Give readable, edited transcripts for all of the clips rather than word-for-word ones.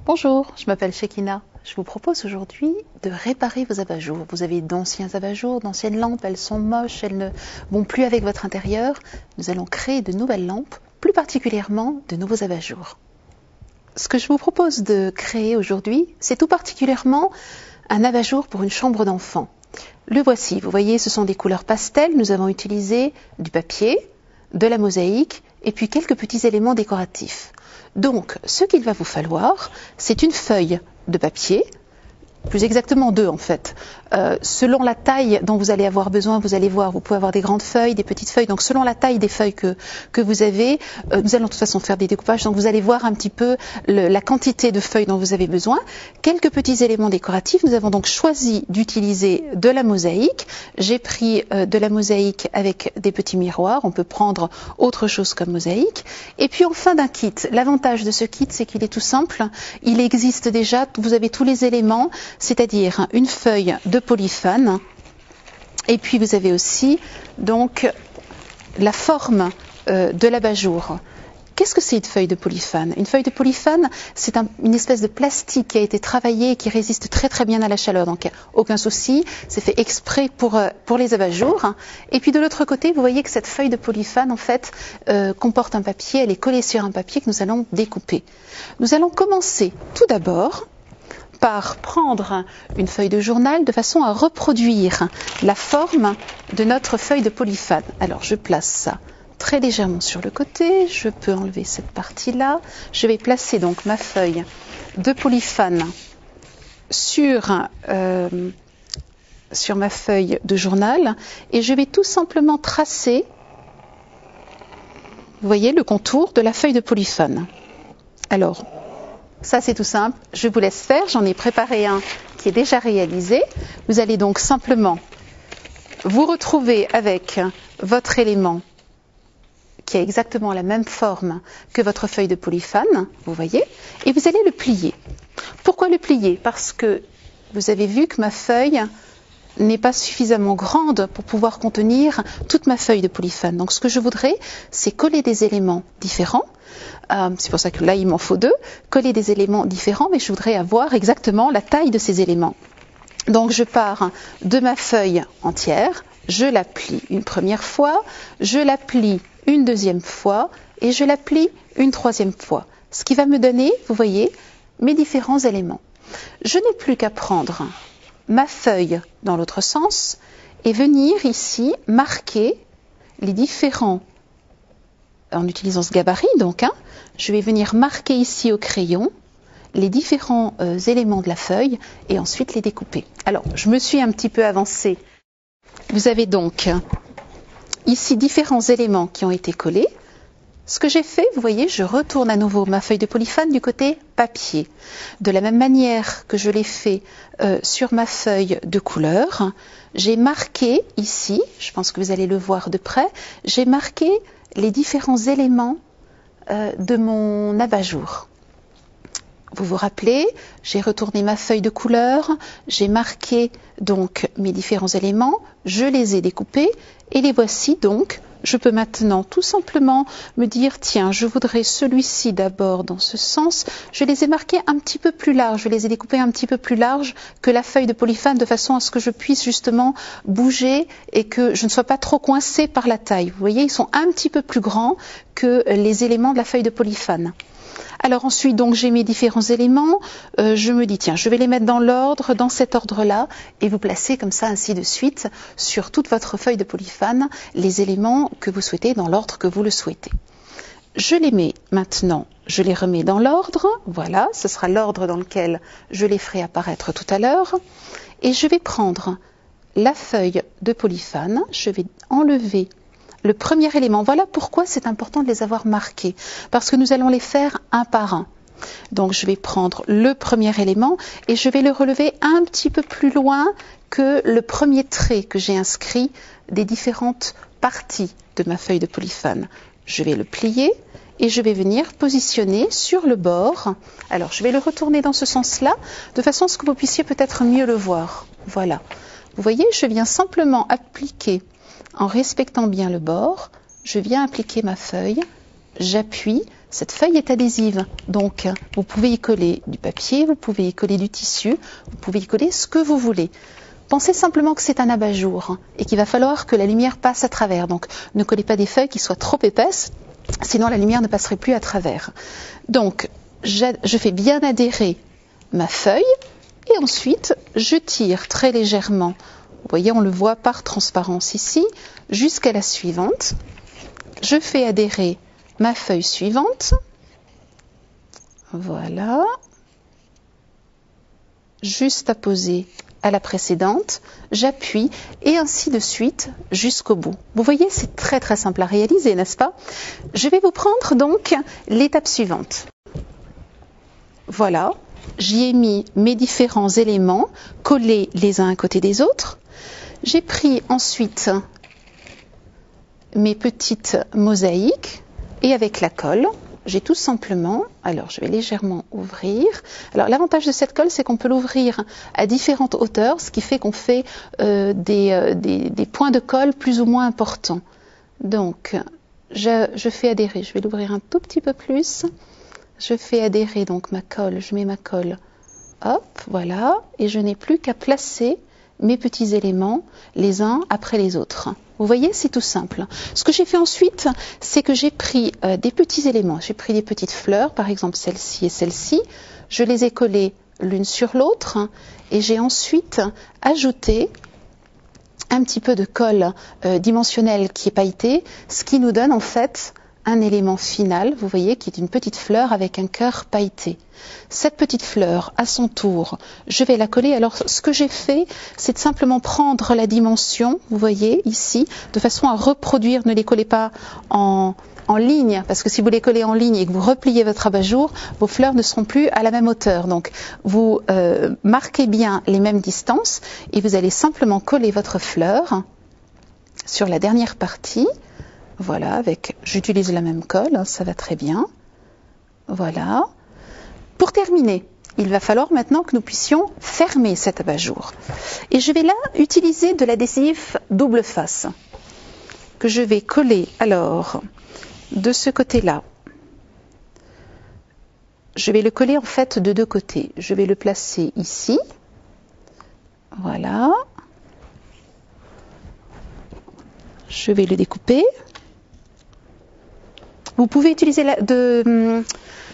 Bonjour, je m'appelle Shekina. Je vous propose aujourd'hui de réparer vos abat-jours. Vous avez d'anciens abat-jours, d'anciennes lampes, elles sont moches, elles ne vont plus avec votre intérieur. Nous allons créer de nouvelles lampes, plus particulièrement de nouveaux abat-jours. Ce que je vous propose de créer aujourd'hui, c'est tout particulièrement un abat-jour pour une chambre d'enfant. Le voici, vous voyez, ce sont des couleurs pastel. Nous avons utilisé du papier, de la mosaïque et puis quelques petits éléments décoratifs. Donc, ce qu'il va vous falloir, c'est une feuille de papier, plus exactement deux en fait. Selon la taille dont vous allez avoir besoin, vous allez voir, vous pouvez avoir des grandes feuilles, des petites feuilles. Donc selon la taille des feuilles que vous avez, nous allons de toute façon faire des découpages. Donc vous allez voir un petit peu la quantité de feuilles dont vous avez besoin. Quelques petits éléments décoratifs. Nous avons donc choisi d'utiliser de la mosaïque. J'ai pris de la mosaïque avec des petits miroirs. On peut prendre autre chose comme mosaïque. Et puis enfin d'un kit. L'avantage de ce kit, c'est qu'il est tout simple. Il existe déjà. Vous avez tous les éléments, c'est-à-dire une feuille de polyphane, et puis vous avez aussi donc la forme de l'abat-jour. Qu'est-ce que c'est une feuille de polyphane? Une feuille de polyphane, c'est une espèce de plastique qui a été travaillé et qui résiste très très bien à la chaleur, donc aucun souci, c'est fait exprès pour les abat-jours. Et puis de l'autre côté, vous voyez que cette feuille de polyphane en fait comporte un papier, elle est collée sur un papier que nous allons découper. Nous allons commencer tout d'abord par prendre une feuille de journal de façon à reproduire la forme de notre feuille de polyphane. Alors je place ça très légèrement sur le côté, je peux enlever cette partie-là. Je vais placer donc ma feuille de polyphane sur ma feuille de journal et je vais tout simplement tracer, vous voyez, le contour de la feuille de polyphane. Alors, ça c'est tout simple, je vous laisse faire, j'en ai préparé un qui est déjà réalisé. Vous allez donc simplement vous retrouver avec votre élément qui a exactement la même forme que votre feuille de polyphane, vous voyez, et vous allez le plier. Pourquoi le plier? Parce que vous avez vu que ma feuille n'est pas suffisamment grande pour pouvoir contenir toute ma feuille de polyphane. Donc ce que je voudrais, c'est coller des éléments différents. C'est pour ça que là, il m'en faut deux. Coller des éléments différents, mais je voudrais avoir exactement la taille de ces éléments. Donc je pars de ma feuille entière, je la plie une première fois, je la plie une deuxième fois et je la plie une troisième fois. Ce qui va me donner, vous voyez, mes différents éléments. Je n'ai plus qu'à prendre ma feuille dans l'autre sens et venir ici marquer les différents, en utilisant ce gabarit donc, je vais venir marquer ici au crayon les différents éléments de la feuille et ensuite les découper. Alors, je me suis un petit peu avancée. Vous avez donc ici différents éléments qui ont été collés. Ce que j'ai fait, vous voyez, je retourne à nouveau ma feuille de polyphane du côté papier. De la même manière que je l'ai fait sur ma feuille de couleur, j'ai marqué ici, je pense que vous allez le voir de près, j'ai marqué les différents éléments de mon abat-jour. Vous vous rappelez, j'ai retourné ma feuille de couleur, j'ai marqué donc mes différents éléments, je les ai découpés et les voici donc. Je peux maintenant tout simplement me dire, tiens, je voudrais celui-ci d'abord dans ce sens. Je les ai marqués un petit peu plus larges, je les ai découpés un petit peu plus larges que la feuille de polyphane de façon à ce que je puisse justement bouger et que je ne sois pas trop coincée par la taille. Vous voyez, ils sont un petit peu plus grands que les éléments de la feuille de polyphane. Alors ensuite, donc j'ai mes différents éléments, je me dis tiens, je vais les mettre dans l'ordre, dans cet ordre-là, et vous placez comme ça ainsi de suite sur toute votre feuille de polyphane les éléments que vous souhaitez dans l'ordre que vous le souhaitez. Je les mets maintenant, je les remets dans l'ordre, voilà, ce sera l'ordre dans lequel je les ferai apparaître tout à l'heure, et je vais prendre la feuille de polyphane, je vais enlever le premier élément. Voilà pourquoi c'est important de les avoir marqués, parce que nous allons les faire un par un. Donc je vais prendre le premier élément et je vais le relever un petit peu plus loin que le premier trait que j'ai inscrit des différentes parties de ma feuille de polyphane. Je vais le plier et je vais venir positionner sur le bord. Alors je vais le retourner dans ce sens-là, de façon à ce que vous puissiez peut-être mieux le voir. Voilà. Vous voyez, je viens simplement appliquer, en respectant bien le bord, je viens appliquer ma feuille, j'appuie. Cette feuille est adhésive, donc vous pouvez y coller du papier, vous pouvez y coller du tissu, vous pouvez y coller ce que vous voulez. Pensez simplement que c'est un abat-jour et qu'il va falloir que la lumière passe à travers. Donc ne collez pas des feuilles qui soient trop épaisses, sinon la lumière ne passerait plus à travers. Donc je fais bien adhérer ma feuille et ensuite je tire très légèrement. Vous voyez, on le voit par transparence ici, jusqu'à la suivante. Je fais adhérer ma feuille suivante. Voilà. Juste à poser à la précédente, j'appuie et ainsi de suite jusqu'au bout. Vous voyez, c'est très très simple à réaliser, n'est-ce pas? Je vais vous prendre donc l'étape suivante. Voilà, j'y ai mis mes différents éléments collés les uns à côté des autres. J'ai pris ensuite mes petites mosaïques et avec la colle, j'ai tout simplement, alors je vais légèrement ouvrir. Alors l'avantage de cette colle, c'est qu'on peut l'ouvrir à différentes hauteurs, ce qui fait qu'on fait des points de colle plus ou moins importants. Donc je fais adhérer, je vais l'ouvrir un tout petit peu plus. Je fais adhérer donc ma colle, je mets ma colle, hop, voilà, et je n'ai plus qu'à placer mes petits éléments les uns après les autres. Vous voyez, c'est tout simple. Ce que j'ai fait ensuite, c'est que j'ai pris des petits éléments. J'ai pris des petites fleurs, par exemple celle-ci et celle-ci. Je les ai collées l'une sur l'autre et j'ai ensuite ajouté un petit peu de colle dimensionnelle qui est pailletée, ce qui nous donne en fait un élément final, vous voyez, qui est une petite fleur avec un cœur pailleté. Cette petite fleur, à son tour, je vais la coller. Alors, ce que j'ai fait, c'est de simplement prendre la dimension, vous voyez, ici, de façon à reproduire. Ne les collez pas en ligne, parce que si vous les collez en ligne et que vous repliez votre abat-jour, vos fleurs ne seront plus à la même hauteur. Donc, vous marquez bien les mêmes distances et vous allez simplement coller votre fleur sur la dernière partie. Voilà, j'utilise la même colle, ça va très bien. Voilà. Pour terminer, il va falloir maintenant que nous puissions fermer cet abat-jour. Et je vais là utiliser de l'adhésif double face, que je vais coller alors de ce côté-là. Je vais le coller en fait de deux côtés. Je vais le placer ici. Voilà. Je vais le découper. Vous pouvez utiliser de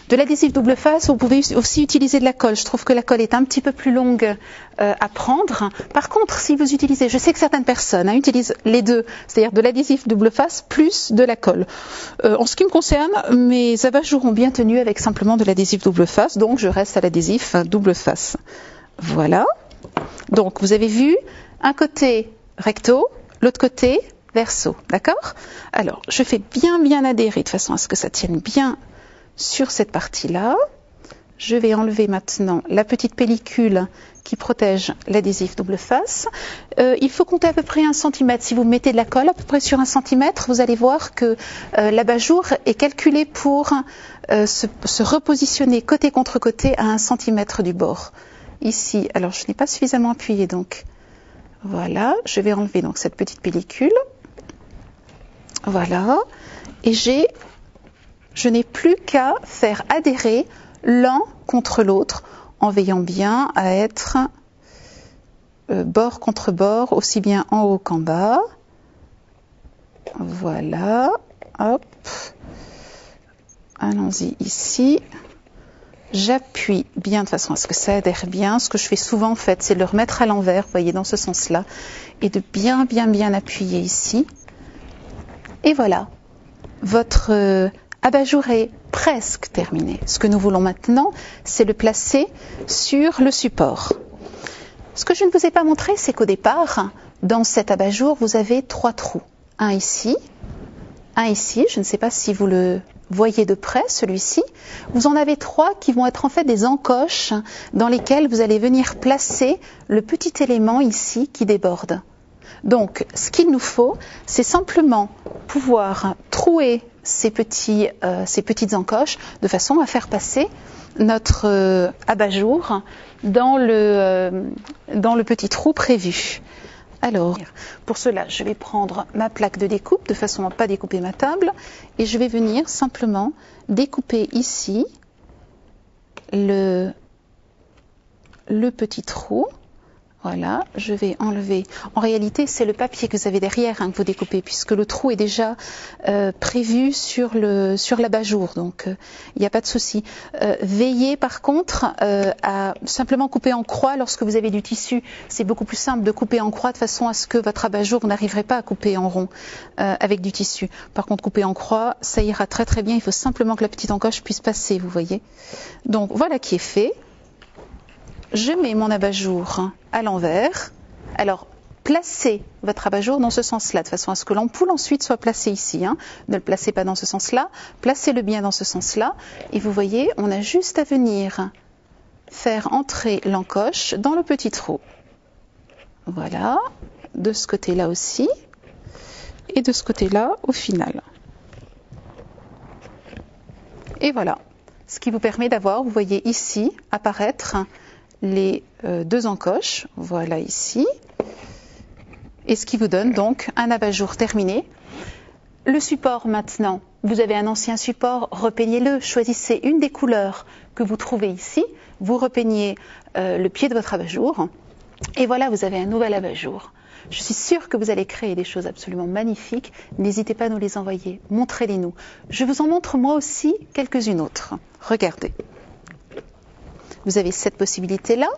l'adhésif double face, vous pouvez aussi utiliser de la colle. Je trouve que la colle est un petit peu plus longue à prendre. Par contre, si vous utilisez, je sais que certaines personnes utilisent les deux, c'est-à-dire de l'adhésif double face plus de la colle. En ce qui me concerne, mes abat-jours ont bien tenu avec simplement de l'adhésif double face, donc je reste à l'adhésif double face. Voilà. Donc, vous avez vu un côté recto, l'autre côté verso, d'accord? Alors, je fais bien adhérer de façon à ce que ça tienne bien sur cette partie-là. Je vais enlever maintenant la petite pellicule qui protège l'adhésif double face. Il faut compter à peu près 1 cm. Si vous mettez de la colle à peu près sur 1 cm, vous allez voir que l'abat-jour est calculé pour se repositionner côté contre côté à 1 cm du bord. Ici, alors je n'ai pas suffisamment appuyé, donc voilà, je vais enlever donc cette petite pellicule. Voilà, et je n'ai plus qu'à faire adhérer l'un contre l'autre en veillant bien à être bord contre bord, aussi bien en haut qu'en bas. Voilà, hop, allons-y ici. J'appuie bien de façon à ce que ça adhère bien. Ce que je fais souvent en fait, c'est de le remettre à l'envers, vous voyez, dans ce sens-là, et de bien appuyer ici. Et voilà, votre abat-jour est presque terminé. Ce que nous voulons maintenant, c'est le placer sur le support. Ce que je ne vous ai pas montré, c'est qu'au départ, dans cet abat-jour, vous avez 3 trous. Un ici, je ne sais pas si vous le voyez de près, celui-ci. Vous en avez 3 qui vont être en fait des encoches dans lesquelles vous allez venir placer le petit élément ici qui déborde. Donc, ce qu'il nous faut, c'est simplement pouvoir trouer ces petites encoches de façon à faire passer notre abat-jour dans le petit trou prévu. Alors, pour cela, je vais prendre ma plaque de découpe de façon à ne pas découper ma table et je vais venir simplement découper ici le petit trou. Voilà, je vais enlever. En réalité, c'est le papier que vous avez derrière que vous découpez, puisque le trou est déjà prévu sur l'abat-jour, donc il n'y a pas de souci. Veillez par contre à simplement couper en croix lorsque vous avez du tissu. C'est beaucoup plus simple de couper en croix de façon à ce que votre abat-jour, vous n'arriverez pas à couper en rond avec du tissu. Par contre, couper en croix, ça ira très très bien. Il faut simplement que la petite encoche puisse passer, vous voyez. Donc voilà qui est fait. Je mets mon abat-jour à l'envers. Alors, placez votre abat-jour dans ce sens-là, de façon à ce que l'ampoule ensuite soit placée ici. Ne le placez pas dans ce sens-là, placez-le bien dans ce sens-là. Et vous voyez, on a juste à venir faire entrer l'encoche dans le petit trou. Voilà, de ce côté-là aussi, et de ce côté-là au final. Et voilà, ce qui vous permet d'avoir, vous voyez ici, apparaître les deux encoches, voilà ici, et ce qui vous donne donc un abat-jour terminé. Le support maintenant, vous avez un ancien support, repeignez-le, choisissez une des couleurs que vous trouvez ici, vous repeignez le pied de votre abat-jour, et voilà, vous avez un nouvel abat-jour. Je suis sûre que vous allez créer des choses absolument magnifiques, n'hésitez pas à nous les envoyer, montrez-les-nous. Je vous en montre moi aussi quelques-unes autres, regardez. Vous avez cette possibilité-là.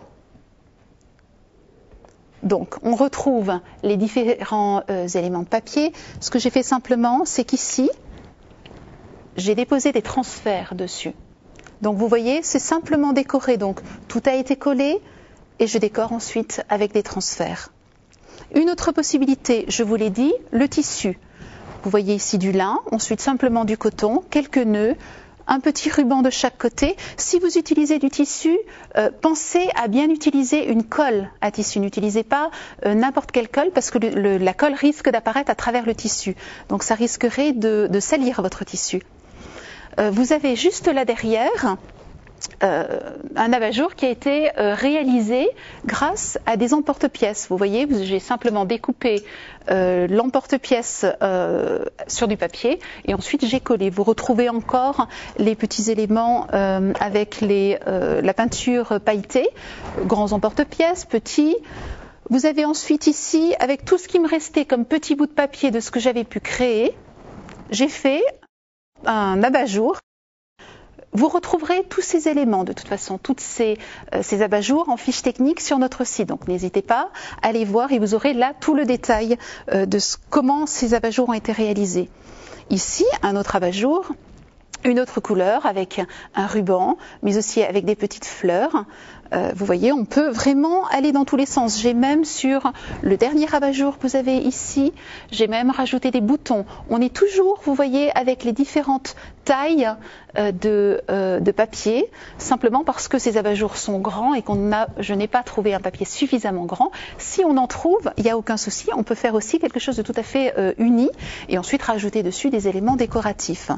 Donc, on retrouve les différents éléments de papier. Ce que j'ai fait simplement, c'est qu'ici, j'ai déposé des transferts dessus. Donc, vous voyez, c'est simplement décoré. Donc, tout a été collé et je décore ensuite avec des transferts. Une autre possibilité, je vous l'ai dit, le tissu. Vous voyez ici du lin, ensuite simplement du coton, quelques nœuds, un petit ruban de chaque côté. Si vous utilisez du tissu, pensez à bien utiliser une colle à tissu. N'utilisez pas n'importe quelle colle parce que la colle risque d'apparaître à travers le tissu. Donc ça risquerait de salir votre tissu. Vous avez juste là derrière un abat-jour qui a été réalisé grâce à des emporte-pièces. Vous voyez, j'ai simplement découpé l'emporte-pièce sur du papier et ensuite j'ai collé. Vous retrouvez encore les petits éléments avec la peinture pailletée, grands emporte-pièces, petits. Vous avez ensuite ici, avec tout ce qui me restait comme petit bout de papier de ce que j'avais pu créer, j'ai fait un abat-jour. Vous retrouverez tous ces éléments, de toute façon, tous ces abat-jours en fiche technique sur notre site. Donc n'hésitez pas à aller voir et vous aurez là tout le détail de comment ces abat-jours ont été réalisés. Ici, un autre abat-jour, une autre couleur avec un ruban, mais aussi avec des petites fleurs. Vous voyez, on peut vraiment aller dans tous les sens. J'ai même sur le dernier abat-jour que vous avez ici, j'ai même rajouté des boutons. On est toujours, vous voyez, avec les différentes tailles de papier, simplement parce que ces abat-jours sont grands et je n'ai pas trouvé un papier suffisamment grand. Si on en trouve, il n'y a aucun souci. On peut faire aussi quelque chose de tout à fait uni et ensuite rajouter dessus des éléments décoratifs.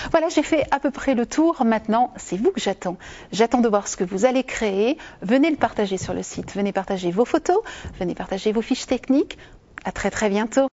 Voilà, j'ai fait à peu près le tour. Maintenant, c'est vous que j'attends. J'attends de voir ce que vous allez créer. Venez le partager sur le site. Venez partager vos photos. Venez partager vos fiches techniques. À très très bientôt.